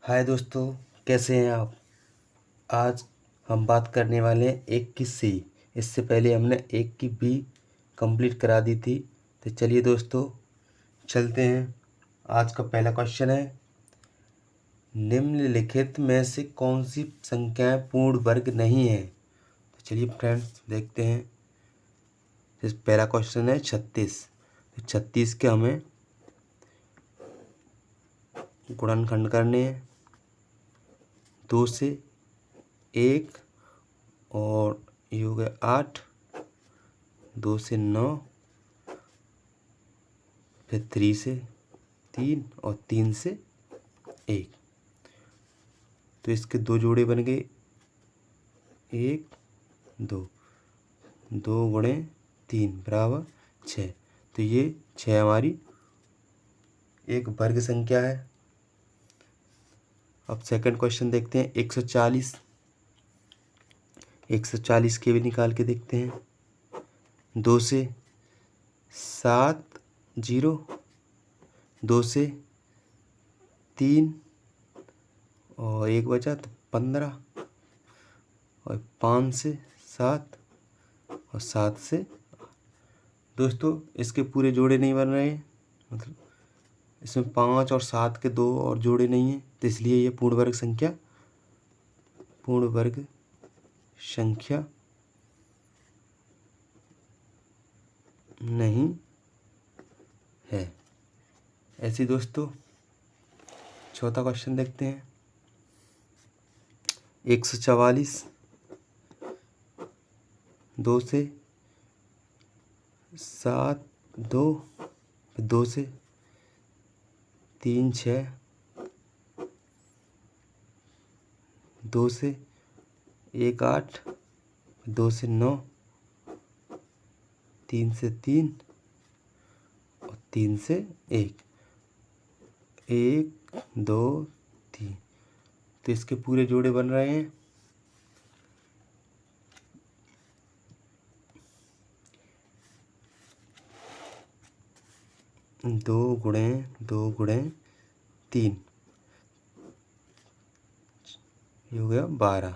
हाय दोस्तों, कैसे हैं आप। आज हम बात करने वाले हैं एक की सी। इससे पहले हमने एक की बी कंप्लीट करा दी थी। तो चलिए दोस्तों चलते हैं। आज का पहला क्वेश्चन है, निम्नलिखित में से कौन सी संख्याएं पूर्ण वर्ग नहीं है। तो चलिए फ्रेंड्स देखते हैं। इस पहला क्वेश्चन है 36। तो 36 के हमें गुणनखंड करने हैं 2 से 1 और ये हो गया 8, 2 से 9, फिर 3 से 3 और 3 से 1। तो इसके दो जोड़े बन गए 1 2, 2 गुणे 3 बराबर 6। तो ये 6 हमारी एक वर्ग संख्या है। अब सेकंड क्वेश्चन देखते हैं 140। 140 के भी निकाल के देखते हैं। 2 से 7 0, 2 से 3 और 1 बचा तो 15, और 5 से 7 और 7 से। दोस्तों इसके पूरे जोड़े नहीं बन रहे हैं, मतलब इसमें 5 और 7 के दो और जोड़े नहीं हैं, तो इसलिए ये पूर्ण वर्ग संख्या नहीं है। ऐसे दोस्तों चौथा क्वेश्चन देखते हैं 144। 2 से 7 2, 2 से 3 6, 2 से 1 8, 2 से 9, 3 से 3 और 3 से 1 1 2 3। तो इसके पूरे जोड़े बन रहे हैं 2 गुणे 2 गुणे 3, ये हो गया 12।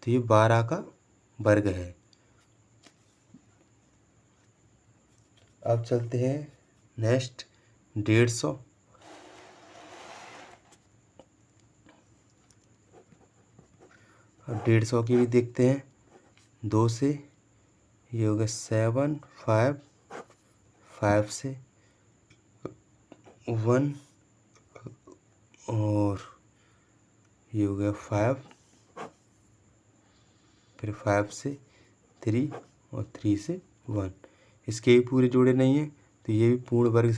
तो ये 12 का वर्ग है। अब चलते हैं नेक्स्ट 150। अब 150 की भी देखते हैं। 2 से ये हो गया 7 5, 5 से 1 और ये हो गया 5, फिर 5 से 3 और 3 से 1। इसके भी पूरे जोड़े नहीं हैं, तो ये भी पूर्ण वर्ग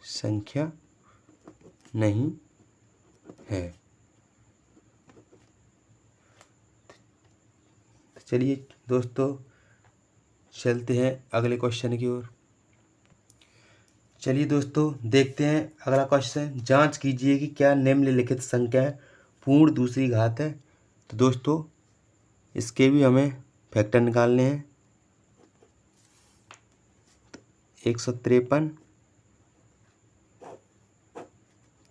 संख्या नहीं है। तो चलिए दोस्तों चलते हैं अगले क्वेश्चन की ओर। चलिए दोस्तों देखते हैं अगला क्वेश्चन। जांच कीजिए कि क्या निम्नलिखित संख्या पूर्ण दूसरी घात है। तो दोस्तों इसके भी हमें फैक्टर निकालने हैं। 153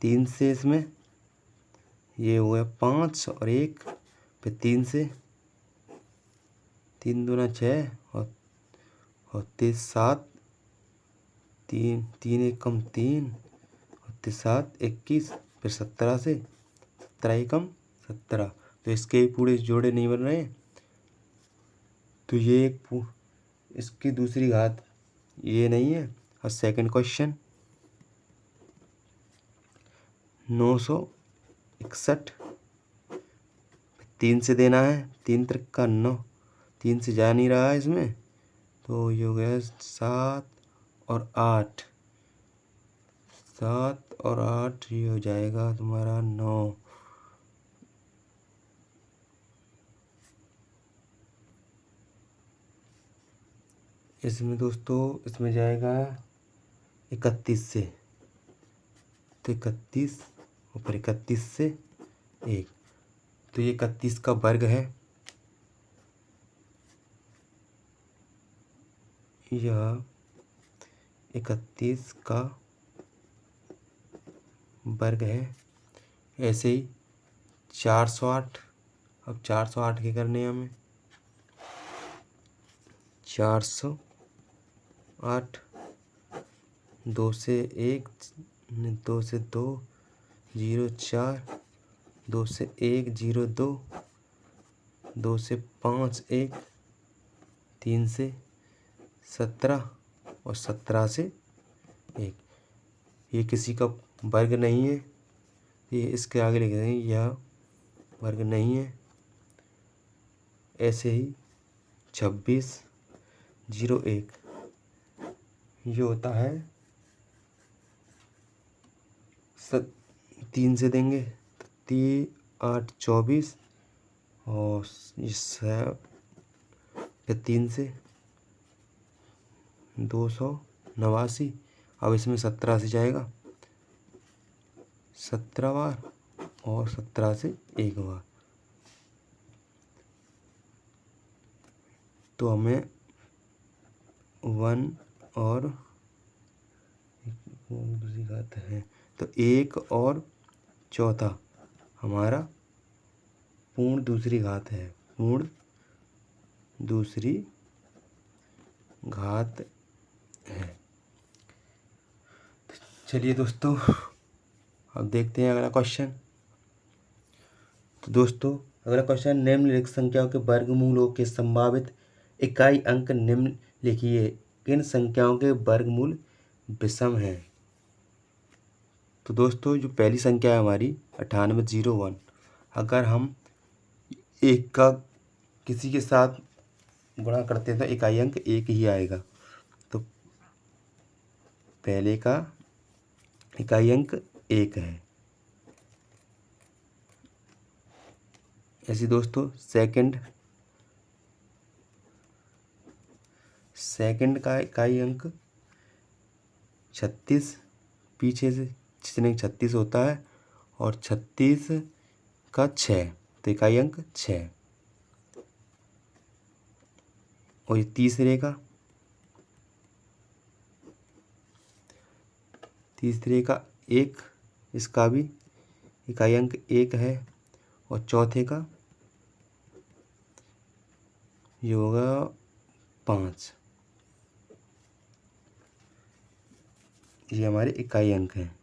3 से इसमें ये हो गया 5 और 1, फिर 3 से 3 दूना 6 और 3 7, 3 3 1 कम 3 और 3 7 21, फिर 17 से 17 एकम 17। तो इसके पूरे जोड़े नहीं बन रहे हैं, तो ये इसकी दूसरी घात ये नहीं है। और सेकंड क्वेश्चन 961, 3 से देना है, 3 3 का 9, 3 से जा नहीं रहा है इसमें, तो ये हो गया 7 और 8, 7 और 8, ये हो जाएगा तुम्हारा 9। इसमें दोस्तों इसमें जाएगा 31 से, तो 31 ऊपर 31 से 1, तो ये 31 का वर्ग है। यह 31 का वर्ग है। ऐसे ही 408, अब 408 के करने हैं हमें। 408 2 से 1, 2 से 2, 0 4, 2 से 1 0 2, 2 से 5 1, 3 से 17 और 17 से 1। ये किसी का वर्ग नहीं है, ये इसके आगे लिख देंगे यह वर्ग नहीं है। ऐसे ही 26 0 1 ये होता है 3 से देंगे 3 8 24 और इस 3 से 289। अब इसमें 17 से जाएगा 17 बार और 17 से 1 बार, तो हमें 1 और दूसरी घात है तो 1 और चौथा हमारा पूर्ण दूसरी घात है, पूर्ण दूसरी घात है। चलिए दोस्तों अब देखते हैं अगला क्वेश्चन। तो दोस्तों अगला क्वेश्चन, निम्नलिखित संख्याओं के वर्गमूलों के संभावित इकाई अंक निम्न लिखिए, किन संख्याओं के वर्गमूल विषम हैं। तो दोस्तों जो पहली संख्या है हमारी 9801, अगर हम एक का किसी के साथ गुणा करते हैं तो इकाई अंक 1 ही आएगा, तो पहले का इकाई अंक 1 है। ऐसे दोस्तों सेकंड का इकाई अंक 36, पीछे से जितने 36 होता है और 36 का 6, तो इकाई अंक 6। और ये तीसरे का 1, इसका भी इकाई अंक 1 है। और चौथे का ये होगा 5, ये हमारे इकाई अंक हैं,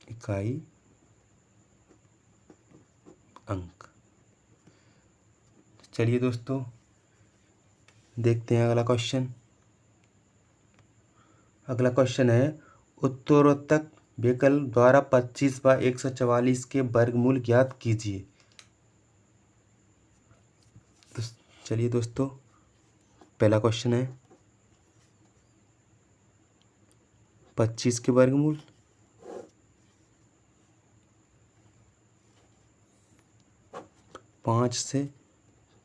इकाई अंक। चलिए दोस्तों देखते हैं अगला क्वेश्चन। अगला क्वेश्चन है, उत्तरोत्तर विकल्प द्वारा 25/144 के वर्गमूल ज्ञात कीजिए। तो चलिए दोस्तों पहला क्वेश्चन है 25 के वर्गमूल। पाँच से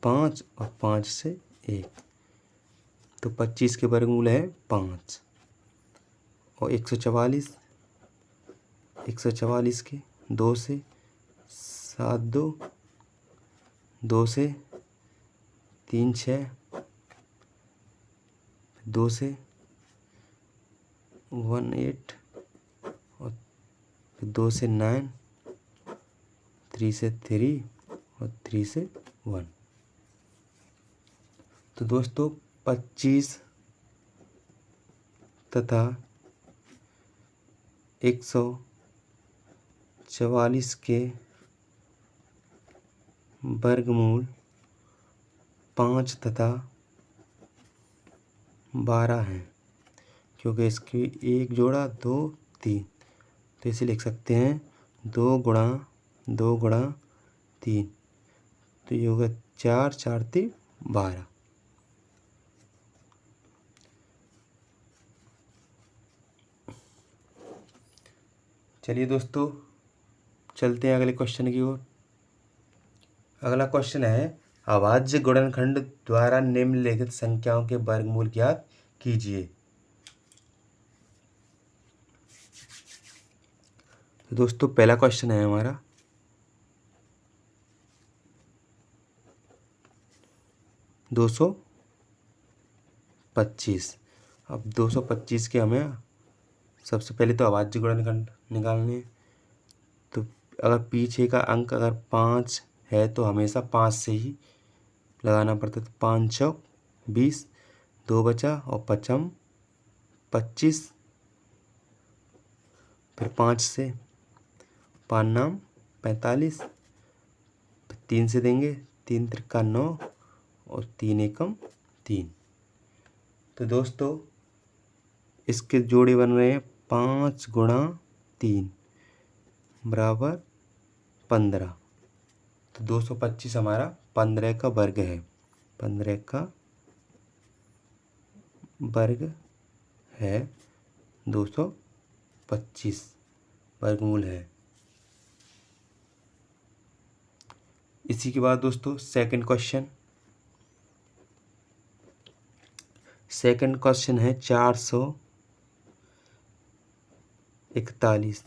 5 और 5 से 1, तो 25 के वर्गमूल है 5। और 144 के 2 से 7 2, 2 से 3 6, 2 से 1 8 और 2 से 9, 3 से 3 और 3 से 1। तो दोस्तों 25 तथा 144 के वर्गमूल 5 तथा 12 हैं, क्योंकि इसकी एक जोड़ा 2 3, तो इसे लिख सकते हैं 2 गुणा 2 गुणा 3, तो ये होगा 4 4 3 12। चलिए दोस्तों चलते हैं अगले क्वेश्चन की ओर। अगला क्वेश्चन है, अभाज्य गुणनखंड द्वारा निम्नलिखित संख्याओं के वर्गमूल ज्ञात कीजिए। तो दोस्तों पहला क्वेश्चन है हमारा 225। अब 225 के हमें सबसे पहले तो अभाज्य गुणनखंड निकालने हैं। तो अगर पीछे का अंक अगर 5 है तो हमेशा 5 से ही लगाना पड़ता है। तो 5 चौक 20, 2 बचा और 5 25, फिर 5 से 5 नाम 45, फिर 3 से देंगे, 3 त्रिका 9 और 3 एकम 3। तो दोस्तों इसके जोड़े बन रहे हैं 5 गुणा 3 बराबर 15। तो 225 हमारा 15 का वर्ग है। 15 का वर्ग है 225 वर्गमूल है। इसी के बाद दोस्तों सेकंड क्वेश्चन है 441।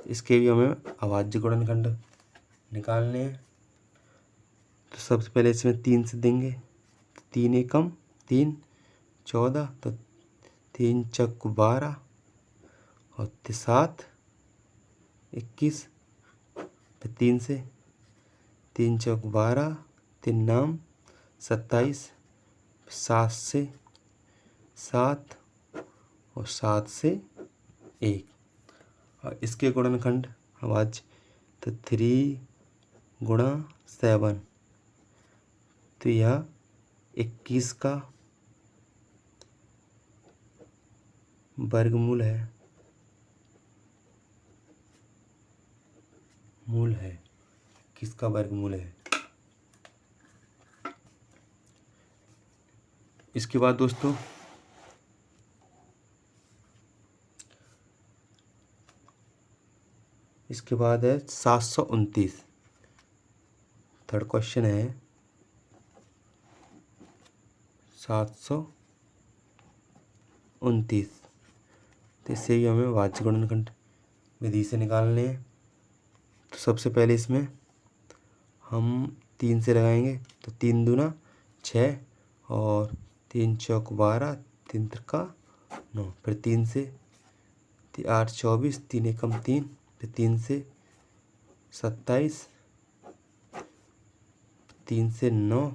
इसके भी हमें अभाज्य गुणनखंड निकालने हैं। तो सबसे पहले इसमें 3 से देंगे। 3 एकम 3 14, तो 3 चौक 12 और 7 21, फिर 3 से 3 चौक 12, 3 नाम 27, 7 से 7 और 7 से 1। और इसके गुणनखंड अभाज्य तो 3 गुणा 7, तो यह 21 का वर्गमूल है। मूल है, किसका वर्गमूल है। इसके बाद दोस्तों इसके बाद है 729। थर्ड क्वेश्चन है 729। तो इससे भी हमें अभाज्य गुणनखंड विधि से निकालने हैं। तो सबसे पहले इसमें हम 3 से लगाएंगे। तो 3 दूना 6 और 3 चौक 12, 3 त्रिका 9, फिर 3 से 8 24, 3 एकम 3, फिर 3 से 27, 3 से 9,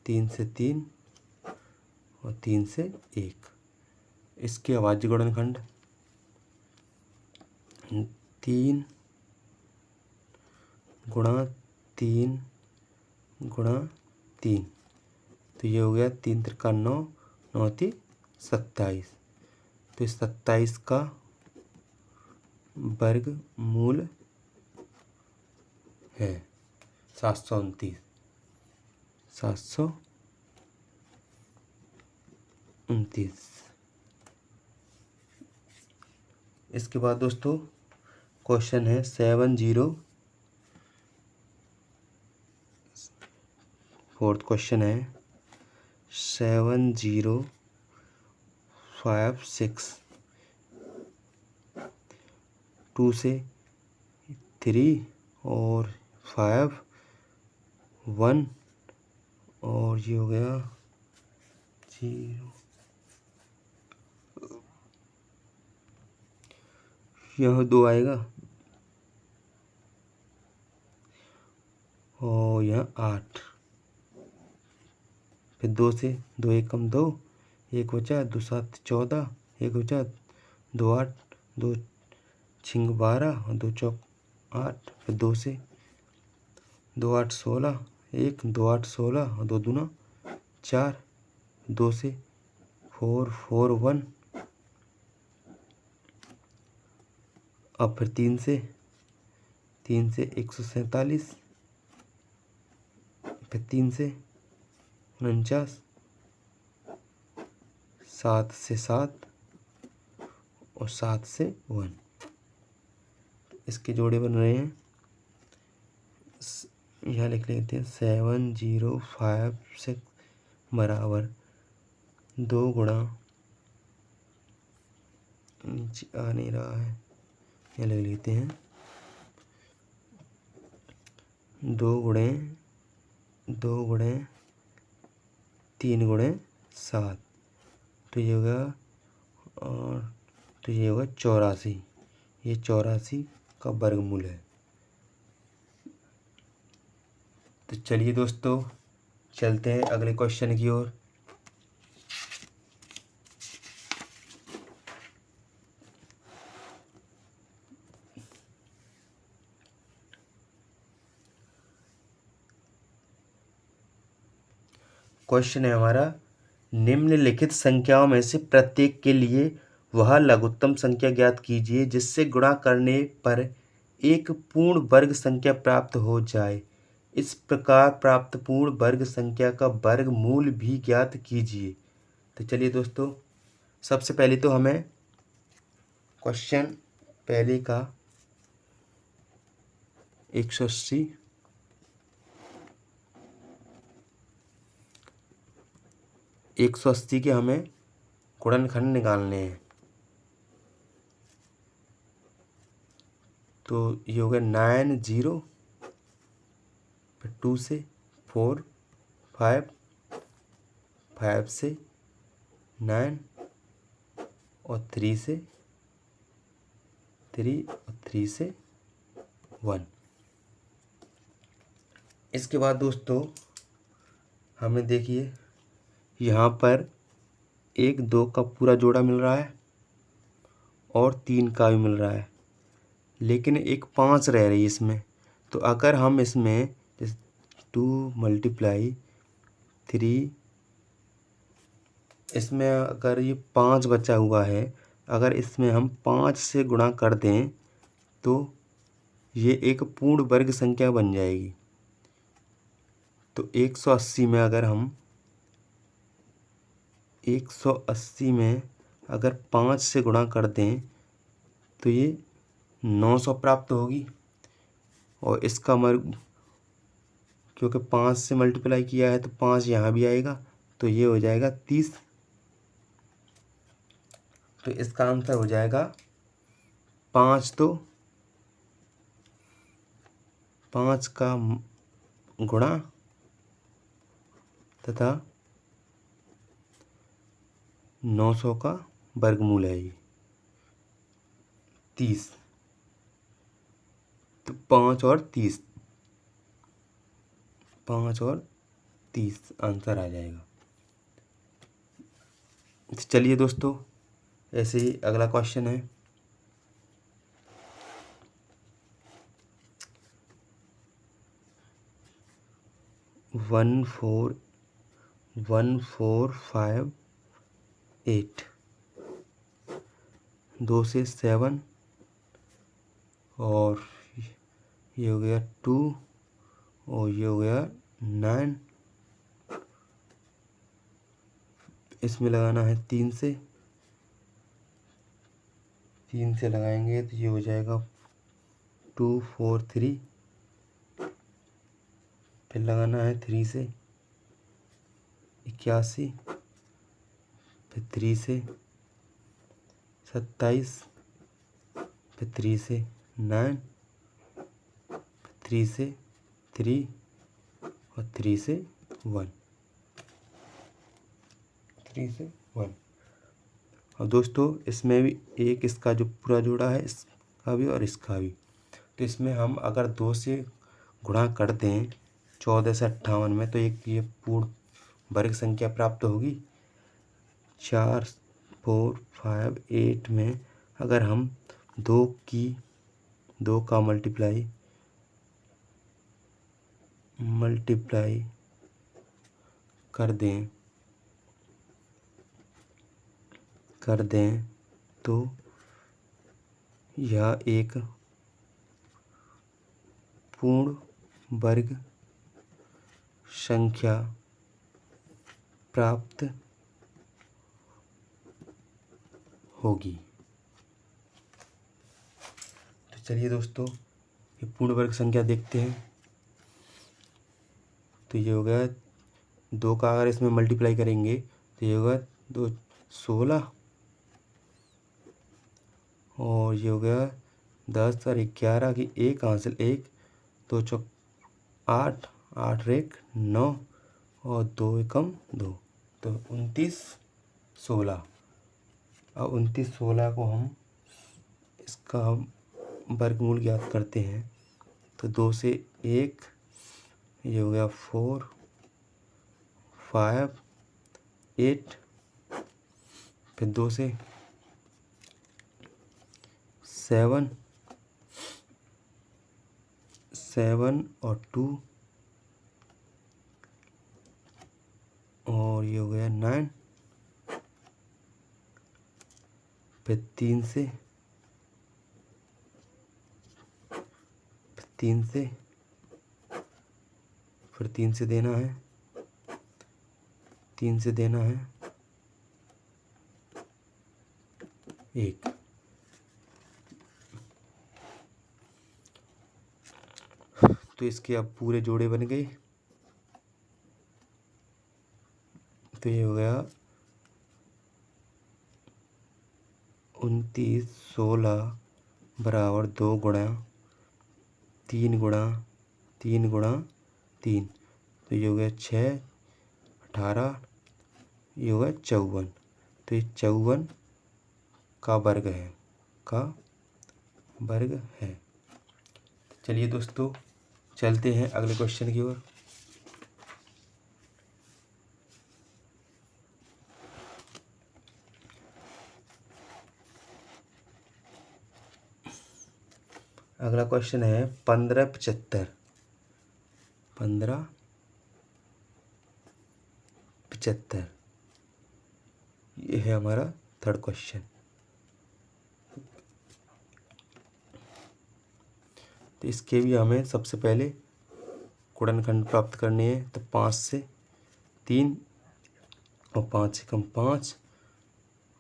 3 से 3 और 3 से 1। इसके अभाज्य गुणनखंड 3 गुणा 3 गुणा 3, तो ये हो गया 3 त्रिका 9, 9 3 27। तो इस 27 का वर्गमूल है 729। 729। इसके बाद दोस्तों क्वेश्चन है 4th क्वेश्चन है 7056। 2 से 3 और 5 1 और ये हो गया 0। यहाँ 2 आएगा और यहाँ 8, फिर 2 से 2 एकम 2, 1 बचा, 2 7 14, 1 बचा, 2 8, 2 छिंग 12 और 2 चौक 8, फिर 2 से 2 8 16, 1 2 8 16 और 2 दूना 4, 2 से 4 4 1, अब फिर 3 से 147, फिर 3 से 49, 7 से 7 और 7 से 1। इसके जोड़े बन रहे हैं, यहाँ लिख लेते हैं 7056 बराबर 2 गुणा, नीचे आ नहीं रहा है, यहाँ लिख लेते हैं 2 गुणे 3 गुणे 7, तो ये होगा और तो ये होगा 84। ये 84 का वर्गमूल है। तो चलिए दोस्तों चलते हैं अगले क्वेश्चन की ओर। क्वेश्चन है हमारा, निम्नलिखित संख्याओं में से प्रत्येक के लिए वह लघुत्तम संख्या ज्ञात कीजिए जिससे गुणा करने पर एक पूर्ण वर्ग संख्या प्राप्त हो जाए। इस प्रकार प्राप्त पूर्ण वर्ग संख्या का वर्गमूल भी ज्ञात कीजिए। तो चलिए दोस्तों, सबसे पहले तो हमें क्वेश्चन पहले का 180 180 के हमें गुणनखंड निकालने हैं। तो ये हो गया 9 0, फिर 2 से 4 5 5 से 9 और 3 से 3 और 3 से 1। इसके बाद दोस्तों हमें देखिए यहाँ पर 1 2 का पूरा जोड़ा मिल रहा है और 3 का भी मिल रहा है, लेकिन एक 5 रह रही है इसमें। तो अगर हम इसमें 2 × 3, इसमें अगर ये 5 बचा हुआ है, अगर इसमें हम 5 से गुणा कर दें तो ये एक पूर्ण वर्ग संख्या बन जाएगी। तो 180 में अगर हम 180 में अगर 5 से गुणा कर दें तो ये 900 प्राप्त होगी। और इसका वर्ग, क्योंकि 5 से मल्टीप्लाई किया है तो 5 यहाँ भी आएगा, तो ये हो जाएगा 30। तो इसका आंसर हो जाएगा 5। तो 5 का गुणा तथा 900 का वर्गमूल है ये 30। तो 5 और 30 आंसर आ जाएगा। तो चलिए दोस्तों ऐसे ही अगला क्वेश्चन है। वन फोर 5 8, 2 से 7 और ये हो गया 2 और ये हो गया 9। इसमें लगाना है 3 से लगाएंगे तो ये हो जाएगा 2 4 3। फिर लगाना है 3 से 81, फिर 3 से 27, फिर 3 से 9, 3 से 3 और 3 से 1। और दोस्तों इसमें भी एक इसका जो पूरा जोड़ा है इसका भी और इसका भी। तो इसमें हम अगर 2 से गुणा कर दें 14 से 58 में तो एक ये पूर्ण वर्ग संख्या प्राप्त होगी। 4 4 5 8 में अगर हम 2 का मल्टीप्लाई कर दें तो यह एक पूर्ण वर्ग संख्या प्राप्त होगी। तो चलिए दोस्तों ये पूर्ण वर्ग संख्या देखते हैं। तो ये हो गया 2 का अगर इसमें मल्टीप्लाई करेंगे तो ये होगा 2 16 और ये हो गया 10 और 11 की 1 हासिल 1 2 चौक 8 8 1 9 और 2 एकम 2 तो 29 16। अब 29 16 को हम इसका वर्गमूल ज्ञात करते हैं। तो 2 से 1, ये हो गया 4 5 8, फिर 2 से 7 7 और 2, और ये हो गया 9, फिर 3 से 3 से, फिर 3 से देना है, 3 से देना है 1। तो इसके अब पूरे जोड़े बन गए। तो ये हो गया 29 16 बराबर 2 गुणा 3 गुणा 3 गुणा 3, तो ये हो गया 6 18, ये हो गया 54। तो ये 54 का वर्ग है, का वर्ग है। चलिए दोस्तों, चलते हैं अगले क्वेश्चन की ओर। अगला क्वेश्चन है 1575। 1575, ये है हमारा थर्ड क्वेश्चन। तो इसके भी हमें सबसे पहले गुणनखंड प्राप्त करने हैं। तो 5 से 3 और 5 से कम 5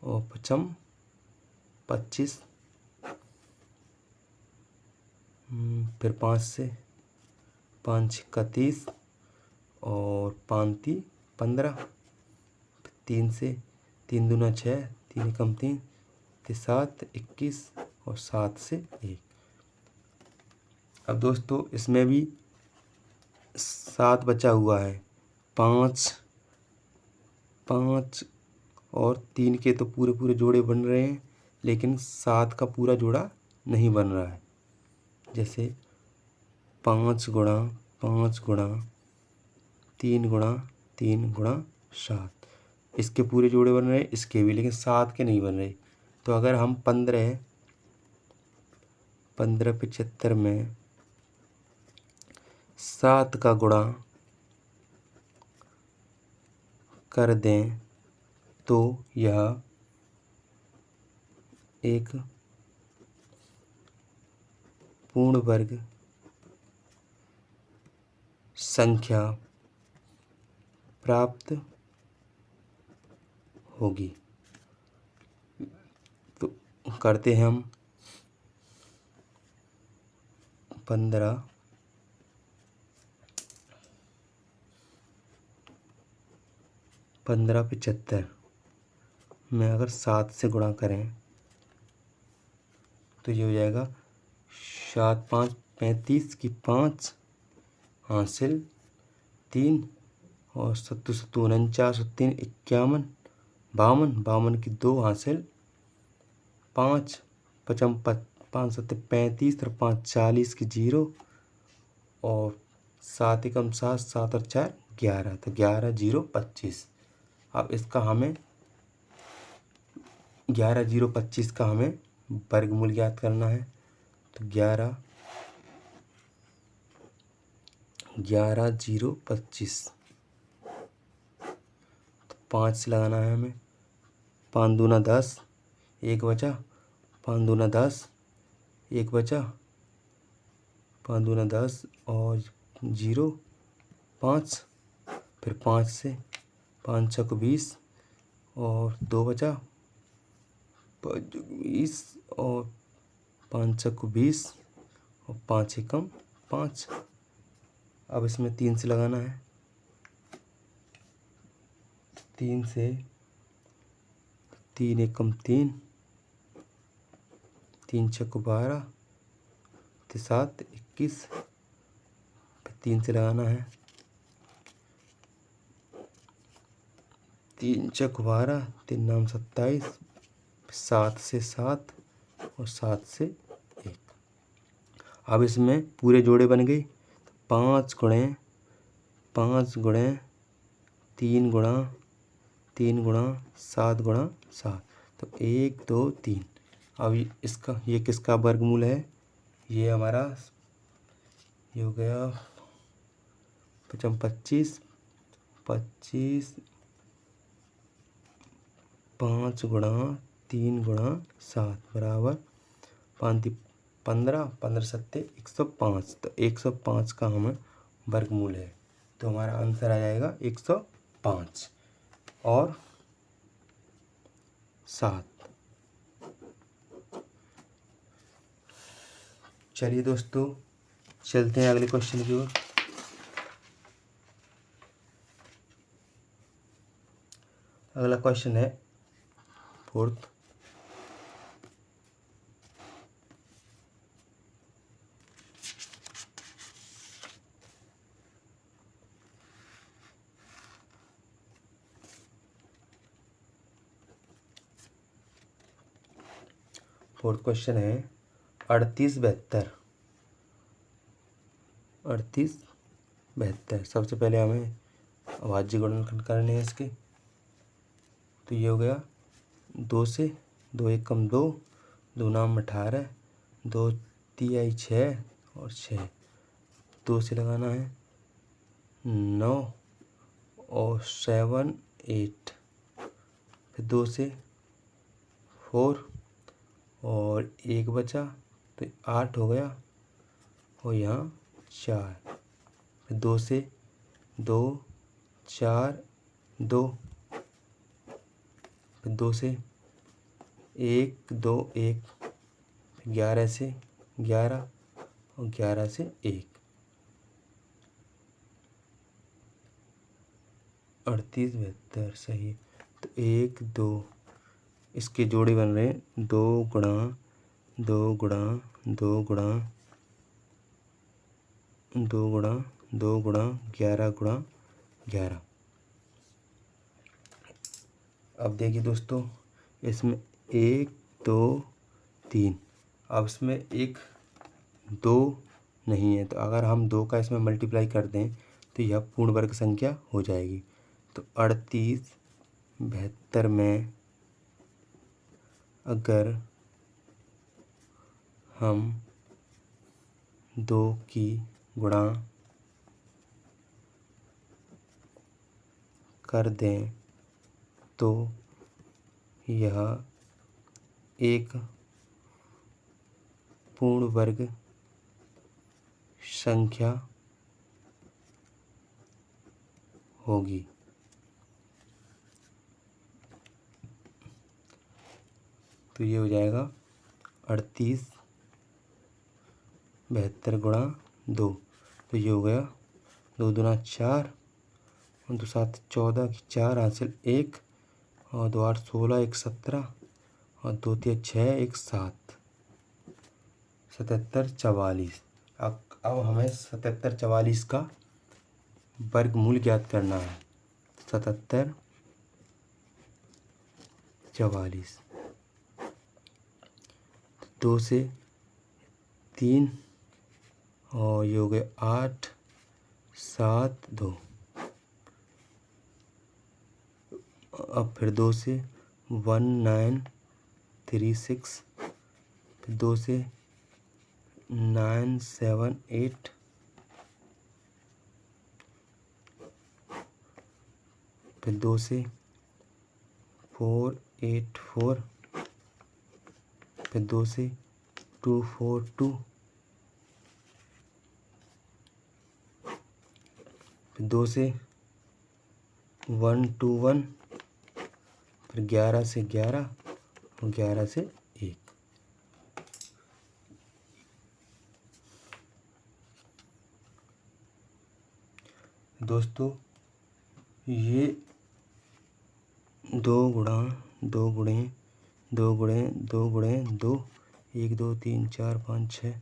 और 5 25, फिर 5 से 5 का 30 और 5 15, 3 से 3 दूना 6, 3 कम 3 7 21 और 7 से 1। अब दोस्तों इसमें भी 7 बचा हुआ है। 5 5 और 3 के तो पूरे पूरे जोड़े बन रहे हैं, लेकिन 7 का पूरा जोड़ा नहीं बन रहा है। जैसे 5 गुणा 5 गुणा 3 गुणा 3 गुणा 7, इसके पूरे जोड़े बन रहे हैं, इसके भी, लेकिन 7 के नहीं बन रहे। तो अगर हम 1575 में 7 का गुणा कर दें तो यह एक पूर्ण वर्ग संख्या प्राप्त होगी। तो करते हैं हम 1575 में अगर 7 से गुणा करें तो ये हो जाएगा 7 5 35 की 5 हासिल 3 और 7 7 49 3 51 52 52 की 2 हासिल 5 55 5 7 35 और 5 40 की 0 और 7 एकम 7 7 और 4 11, तो 11 0 25। अब इसका हमें 11 0 25 का हमें वर्गमूल ज्ञात करना है। तो 11 0 25, तो 5 से लगाना है हमें। 5 दूना 10, 1 बचा, 5 दूना 10, 1 बचा, 5 दूना 10 और 0 5, फिर 5 से 5 6 20 और 2 बचा, 5 20 और 5 6 20 और 5 एकम 5। अब इसमें 3 से लगाना है। 3 से 3 एकम 3, 3 6 12, 7 21, 3 से लगाना है। 3 6 12, 3 9 27, 7 से 7 और 7 से 1। अब इसमें पूरे जोड़े बन गए। 5 गुणे 5 गुणे 3 गुणा 3 गुणा 7 गुणा 7, तो 1 2 3। अब ये किसका वर्गमूल है? ये हमारा ये हो गया 25 25 5 गुणा 3 गुणा 7 बराबर 5 15 15 सत्ते 105। तो 105 का हमें वर्गमूल है, तो हमारा आंसर आ जाएगा 105 और 7। चलिए दोस्तों, चलते हैं अगले क्वेश्चन की ओर। अगला क्वेश्चन है 4th। फोर्थ क्वेश्चन है 38 72। 38 72। सबसे पहले हमें अभाज्य गुणनखंड करने हैं इसके। तो ये हो गया 2 से 2 1 कम 2, 2 नाम 18, 2 तिहाई 6 और 6। 2 से लगाना है 9 और 7 8। फिर 2 से 4 और 1 बचा तो 8 हो गया और यहाँ 4। फिर 2 से 2 4 2। फिर 2 से 1 2 1। 11 से 11 और 11 से 1। 38 72 सही। तो 1 2 इसके जोड़े बन रहे हैं 2 गुणा 2 गुणा 2 गुणा 2 गुणा 2 गुणा 11 गुणा 11। अब देखिए दोस्तों, इसमें 1 2 3। अब इसमें 1 2 नहीं है, तो अगर हम 2 का इसमें मल्टीप्लाई कर दें तो यह पूर्ण वर्ग संख्या हो जाएगी। तो 38 72 में अगर हम 2 की गुणा कर दें तो यह एक पूर्ण वर्ग संख्या होगी। तो ये हो जाएगा 38 72 गुणा 2। तो ये हो गया 2 दूना 4 और 2 7 14 की 4 हासिल 1 और 2 8 16 1 17 और 2 3 6 1 7 77 44। अब हमें 77 44 का वर्गमूल ज्ञात करना है। 77 44। 2 से 3 और ये हो गए 8 7 2। अब फिर 2 से 1 9 3 6। फिर 2 से 9 7 8। फिर 2 से 4 8 4। फिर 2 से 2 4 2। फिर 2 से 1 2 1। फिर 11 से 11 और 11 से 1। दोस्तों, ये 2 गुणा 2 गुणे 2 गुणे 2 गुणे 2 1 2 3 4 5 6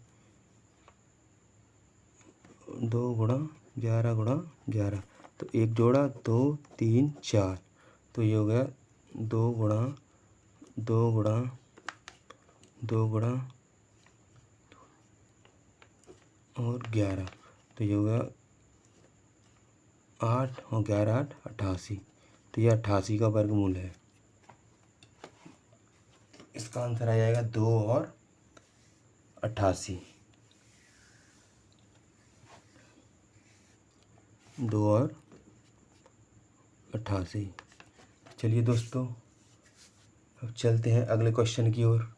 2 गुणा 11 गुणा 11। तो एक जोड़ा 2 3 4। तो ये हो गया 2 गुणा 2 गुणा 2 गुणा और 11, तो ये होगा 8 और 11 8 88, तो ये 88 का वर्गमूल है। इसका आंसर आ जाएगा 2 और 88, 2 और 88। चलिए दोस्तों, अब चलते हैं अगले क्वेश्चन की ओर।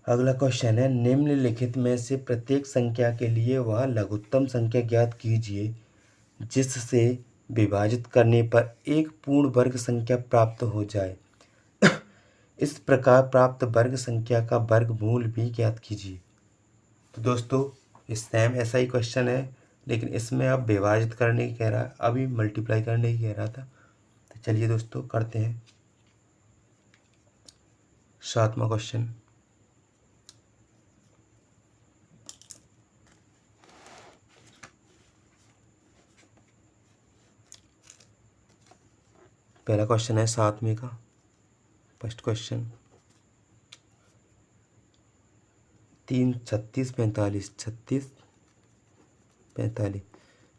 अगला क्वेश्चन है, निम्नलिखित में से प्रत्येक संख्या के लिए वह लघुत्तम संख्या ज्ञात कीजिए जिससे विभाजित करने पर एक पूर्ण वर्ग संख्या प्राप्त हो जाए। इस प्रकार प्राप्त वर्ग संख्या का वर्गमूल भी ज्ञात कीजिए। तो दोस्तों, इस सेम ऐसा ही क्वेश्चन है, लेकिन इसमें अब विभाजित करने की कह रहा है, अभी मल्टीप्लाई करने की कह रहा था। तो चलिए दोस्तों, करते हैं 7वां क्वेश्चन। पहला क्वेश्चन है 7वें का, फर्स्ट क्वेश्चन। 3 36 45 36 45।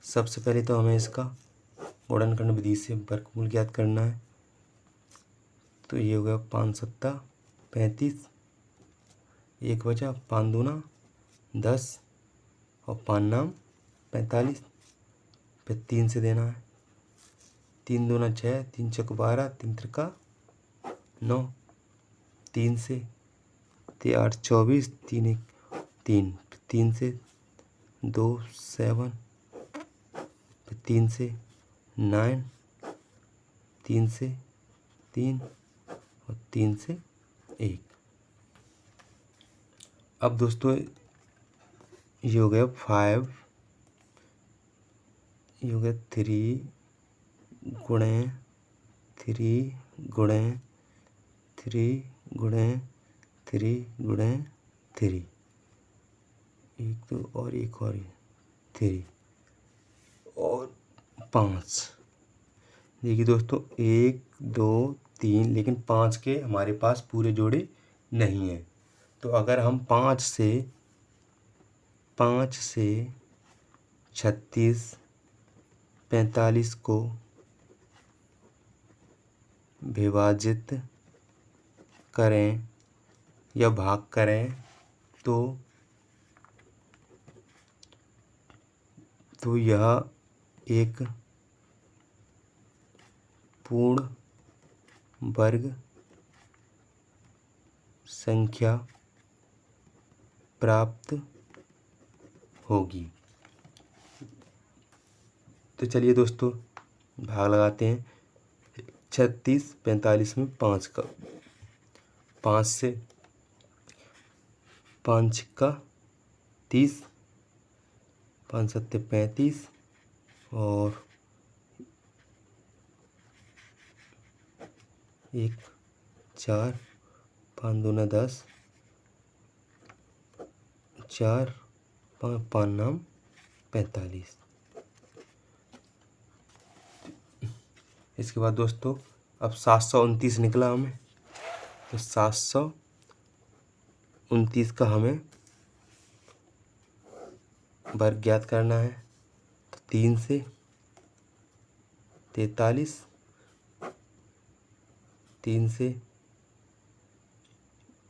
सबसे पहले तो हमें इसका गुणनखंड विधि से वर्गमूल ज्ञात करना है। तो ये हो गया 5 7 35, 1 बचा, 5 दूना 10 और 5 नाम 45। फिर 3 से देना है, 3 दूना 6, 3 चौक 12, 3 त्रिका 9, 3 से 8 24, 3 1 3, 3 से 2 7, 3 से 9, 3 से 3 और 3 से 1। अब दोस्तों, ये हो गया 5, ये हो गया 3 गुणे 3 गुणे 3 गुणे 3 गुणे 3, 1 2 और 1 और 3 और 5। देखिए दोस्तों, 1 2 3, लेकिन 5 के हमारे पास पूरे जोड़े नहीं हैं। तो अगर हम 5 से 36 45 को विभाजित करें या भाग करें तो यह एक पूर्ण वर्ग संख्या प्राप्त होगी। तो चलिए दोस्तों, भाग लगाते हैं। 36 45 में 5 का, 5 से 5 छक्का 30, 5 सत्ते 35 और 1 4, 5 दूना 10, 4 5 नाम 45। इसके बाद दोस्तों, अब 729 निकला हमें, तो 729 का हमें वर्ग ज्ञात करना है। तो 3 से 43, 3 से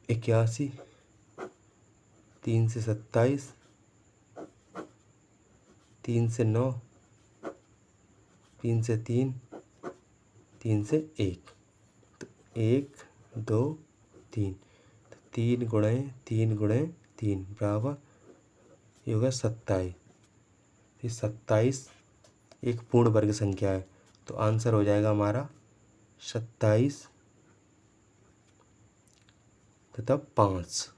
81, 3 से 27, 3 से 9, 3 से 3, 3 से 1, तो 1 2 3, तो 3 गुणे 3 गुणे 3 बराबर, ये होगा 27। ये 27 एक पूर्ण वर्ग संख्या है, तो आंसर हो जाएगा हमारा 27 तथा 5,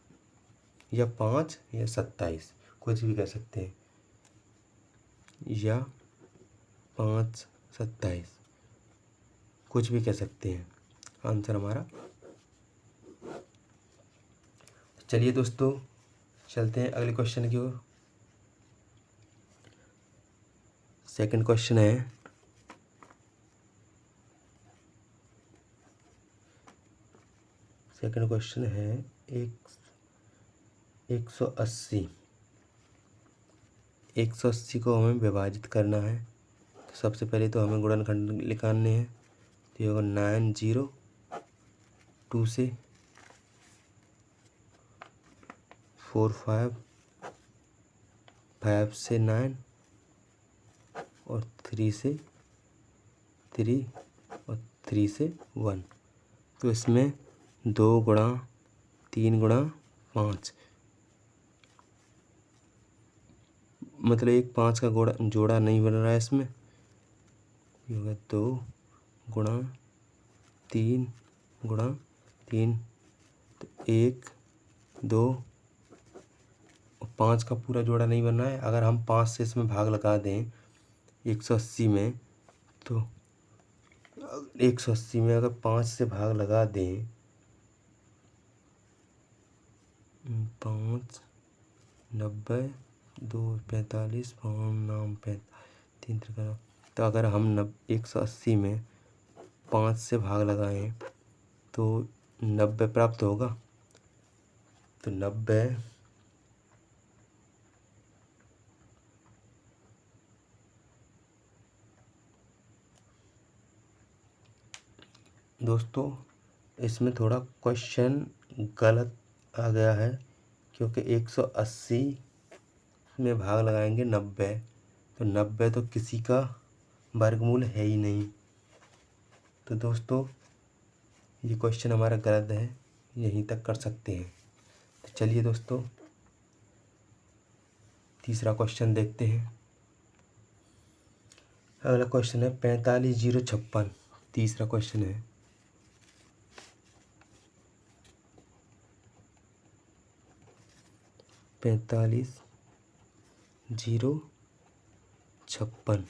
या 5 या 27, कुछ भी कह सकते हैं, या 5 27, कुछ भी कह सकते हैं, आंसर हमारा। चलिए दोस्तों, चलते हैं अगले क्वेश्चन की ओर। सेकंड क्वेश्चन है, सेकंड क्वेश्चन है 180। 180 को हमें विभाजित करना है। तो सबसे पहले तो हमें गुणनखंड निकालने हैं। तो ये होगा 9 0 2 से 4 5 5 से 9 और 3 से 3 और 3 से 1। तो इसमें 2 गुणा 3 गुणा 5, मतलब एक 5 का जोड़ा नहीं बन रहा है इसमें। ये होगा 2 गुणा 3 गुणा 3, तो 1 2 और 5 का पूरा जोड़ा नहीं बन रहा है। अगर हम 5 से इसमें भाग लगा दें 180 में, तो 180 में अगर 5 से भाग लगा दें, 5 90 2 45 5 9 45 3 3, तो अगर हम 180 में 5 से भाग लगाएं तो 90 प्राप्त होगा। तो 90 दोस्तों इसमें थोड़ा क्वेश्चन गलत आ गया है, क्योंकि 180 में भाग लगाएंगे 90, तो 90 तो किसी का वर्गमूल है ही नहीं। तो दोस्तों ये क्वेश्चन हमारा गलत है, यहीं तक कर सकते हैं। तो चलिए दोस्तों तीसरा क्वेश्चन देखते हैं। अगला क्वेश्चन है 45 0 56। तीसरा क्वेश्चन है 45 0 56।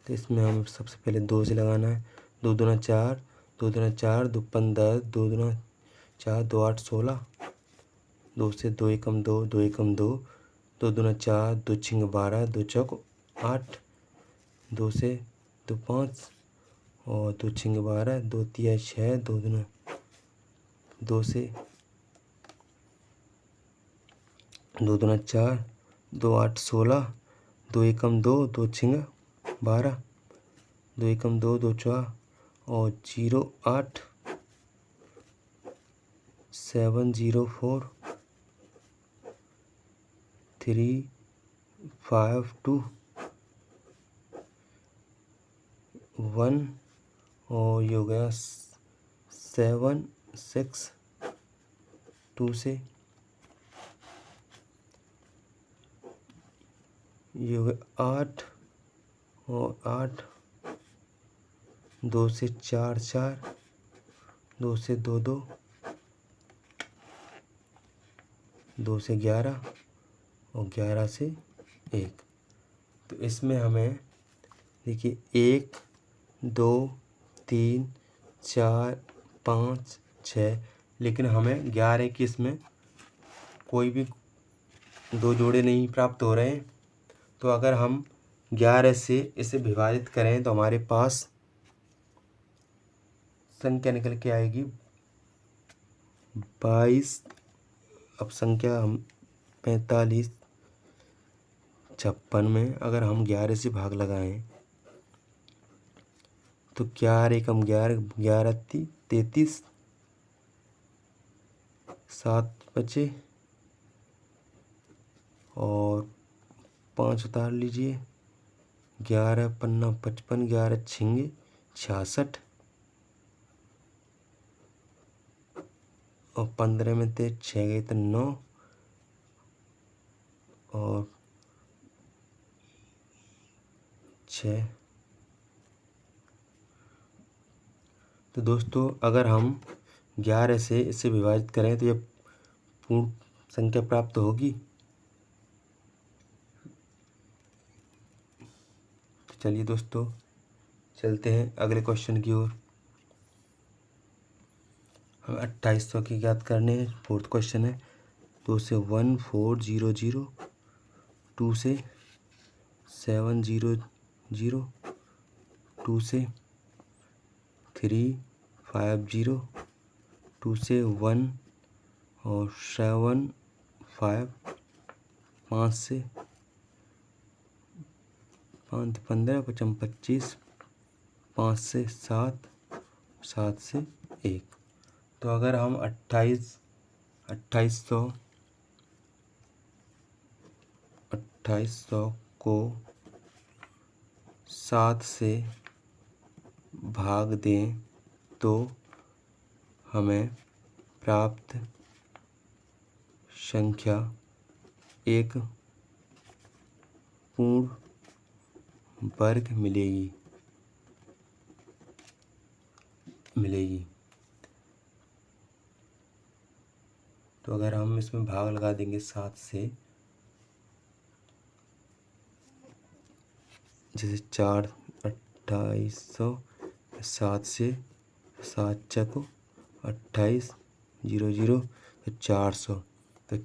तो इसमें हमें सबसे पहले 2 से लगाना है। 2 दूना 4, 2 दूना 4, 2 15, 2 दूना 4, 2 8 16, 2 से 2 एकम 2, 2 एकम 2, 2 दूना 4, 2 छिंग 12, 2 चौक 8, 2 से 2 5 और 2 छिंग 12, 2 तिया 6, 2 दूना 2 से 2 दूना 4, 2 8 16, 2 एकम 2, 2 छिंग 12, 2 एकम 2, 2 4 और 0 8 7 0 4 3 5 2 1 और ये हो गया 7 6 2 से ये हो गया 8 और 8, 2 से 4 4, 2 से 2 2, 2 से 11 और 11 से 1। तो इसमें हमें देखिए 1 2 3 4 5 6, लेकिन हमें 11 की इसमें कोई भी 2 जोड़े नहीं प्राप्त हो रहे हैं। तो अगर हम 11 से इसे विभाजित करें तो हमारे पास संख्या निकल के आएगी 22। अब संख्या हम 45 56 में अगर हम 11 से भाग लगाएं तो 11 एकम 11, 11 33, 7 बचे और 5 उतार लीजिए। 11 पन्ना 55, 11 छिंगे 66 और 15 में थे 6 गए तो 9 और 6। तो दोस्तों अगर हम 11 से इसे विभाजित करें तो यह पूर्ण संख्या प्राप्त होगी। तो चलिए दोस्तों चलते हैं अगले क्वेश्चन की ओर। हम 2800 की ज्ञात करने हैं। फोर्थ क्वेश्चन है 2 से 1 4 0 0, 2 से 7 0 0, 2 से 3 5 0, 2 से 1 और 7 5, 5 से 5 15 55 25, 5 से 7, 7 से 1। तो अगर हम 2800 को 7 से भाग दें तो हमें प्राप्त संख्या एक पूर्ण वर्ग मिलेगी। तो अगर हम इसमें भाग लगा देंगे 7 से, जैसे 4 2800, 7 से 7 चको 28, 0 0 तो 400। तो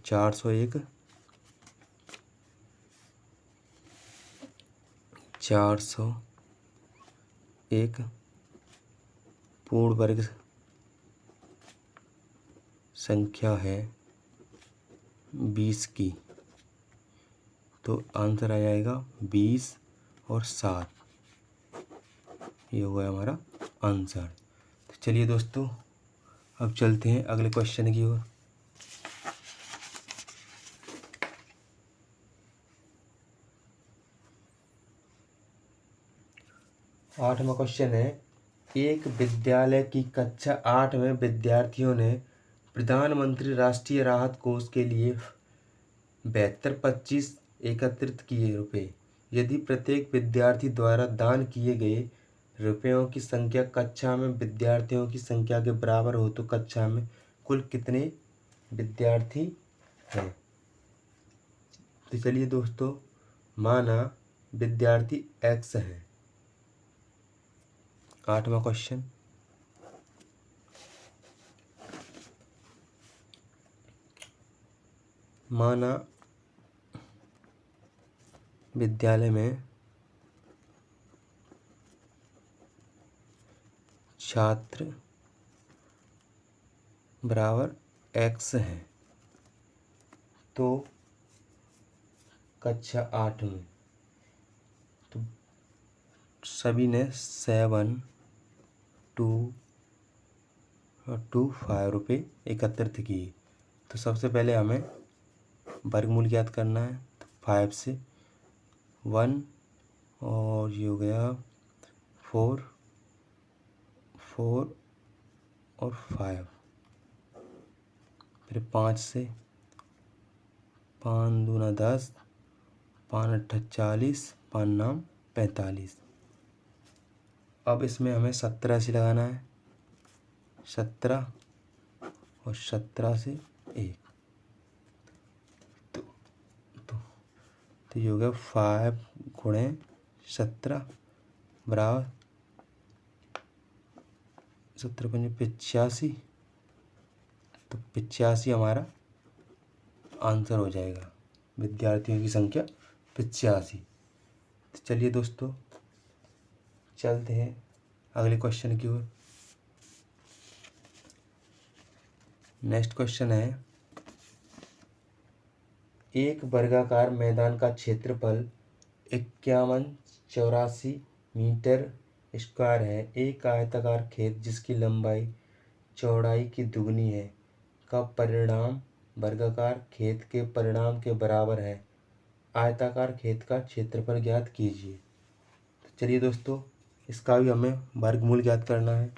401 पूर्ण वर्ग संख्या है 20 की। तो आंसर आ जाएगा 20 और 7। ये हो गया हमारा आंसर। तो चलिए दोस्तों, अब चलते हैं अगले क्वेश्चन की ओर। आठवां क्वेश्चन है, एक विद्यालय की कक्षा 8 में विद्यार्थियों ने प्रधानमंत्री राष्ट्रीय राहत कोष के लिए 7225 एकत्रित किए रुपए। यदि प्रत्येक विद्यार्थी द्वारा दान किए गए रुपयों की संख्या कक्षा में विद्यार्थियों की संख्या के बराबर हो तो कक्षा में कुल कितने विद्यार्थी हैं। तो चलिए दोस्तों, माना विद्यार्थी x है। आठवां क्वेश्चन, माना विद्यालय में छात्र बराबर x है। तो कक्षा 8 में तो सभी ने 7,225 रुपये एकत्रित किए। तो सबसे पहले हमें वर्गमूल ज्ञात करना है। तो 5 से 1 और ये हो गया 4 और 5। फिर 5 से 5 दूना 10, 5 अट्ठा 40, 5 नाम 45। अब इसमें हमें 17 से लगाना है। 17 और 17 से 1। तो ये हो गया 5 गुणे 17 बराबर 17 पंजे 85। तो 85 हमारा आंसर हो जाएगा। विद्यार्थियों की संख्या 85। तो चलिए दोस्तों, चलते हैं अगले क्वेश्चन की ओर। नेक्स्ट क्वेश्चन है, एक वर्गाकार मैदान का क्षेत्रफल 5184 मीटर स्क्वायर है। एक आयताकार खेत जिसकी लंबाई चौड़ाई की दुगनी है का परिणाम वर्गाकार खेत के परिणाम के बराबर है। आयताकार खेत का क्षेत्रफल ज्ञात कीजिए। तो चलिए दोस्तों, इसका भी हमें वर्गमूल ज्ञात करना है।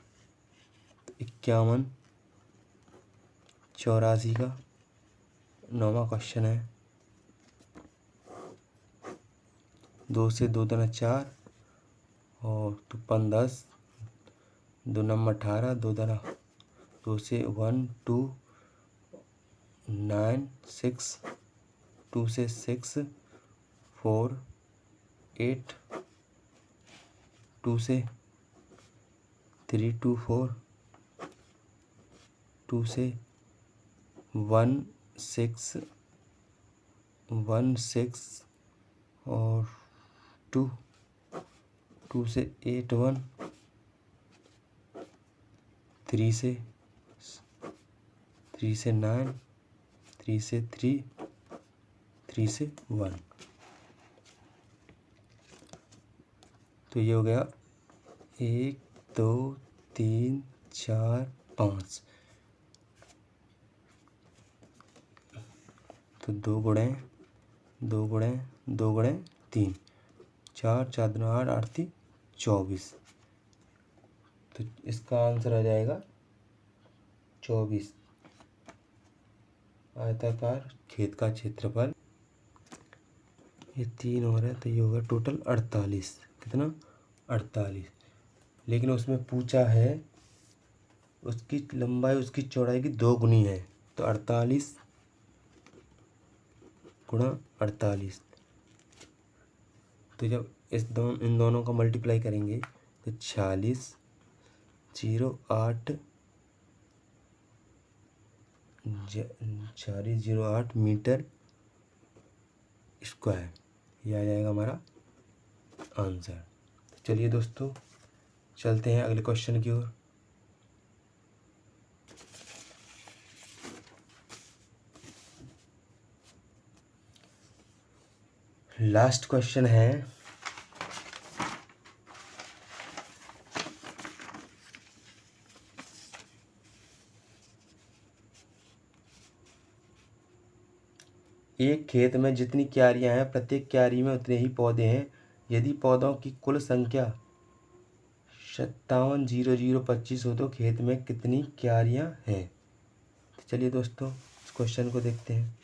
5184 का 9वां क्वेश्चन है। 2 से 2 दूना 4 और 2 10, 2 नंबर 18, 2 से 1 2 9 6, 2 से 6 4 8, 2 से 3 2 4, 2 से 1 6 1 6 और 2 से 8 1, 3 से 3 से 9, 3 से 3, 3 से 1। तो ये हो गया 1 2 3 4 5। तो 2 गुणे 2 गुणे 2 गुणे 3, 4 4 दूनी 8, 8 3 24। तो इसका आंसर आ जाएगा 24। आयताकार खेत का क्षेत्रफल, ये 3 हो रहा है तो ये होगा टोटल 48। कितना? 48। लेकिन उसमें पूछा है उसकी लंबाई उसकी चौड़ाई की 2 गुनी है, तो 48 गुणा 48। तो जब इन दोनों का मल्टीप्लाई करेंगे तो 46 0 8 4608 मीटर स्क्वायर, ये आ जाएगा हमारा आंसर। चलिए दोस्तों चलते हैं अगले क्वेश्चन की ओर। लास्ट क्वेश्चन है एक खेत में जितनी क्यारियां हैं प्रत्येक क्यारी में उतने ही पौधे हैं। यदि पौधों की कुल संख्या 570025 हो तो खेत में कितनी क्यारियां हैं? तो चलिए दोस्तों इस क्वेश्चन को देखते हैं।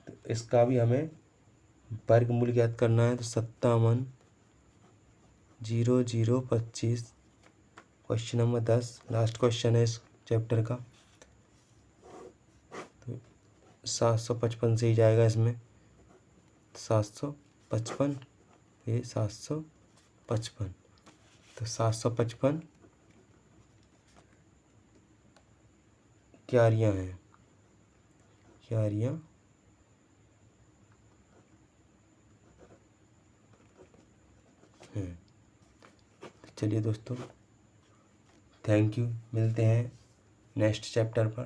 तो इसका भी हमें वर्गमूल ज्ञात करना है। तो 570025 क्वेश्चन नंबर 10 लास्ट क्वेश्चन है इस चैप्टर का। तो 755 से ही जाएगा इसमें, 755, ये 755। तो 755 क्यारियां हैं, क्यारियां हैं। तो चलिए दोस्तों थैंक यू, मिलते हैं नेक्स्ट चैप्टर पर।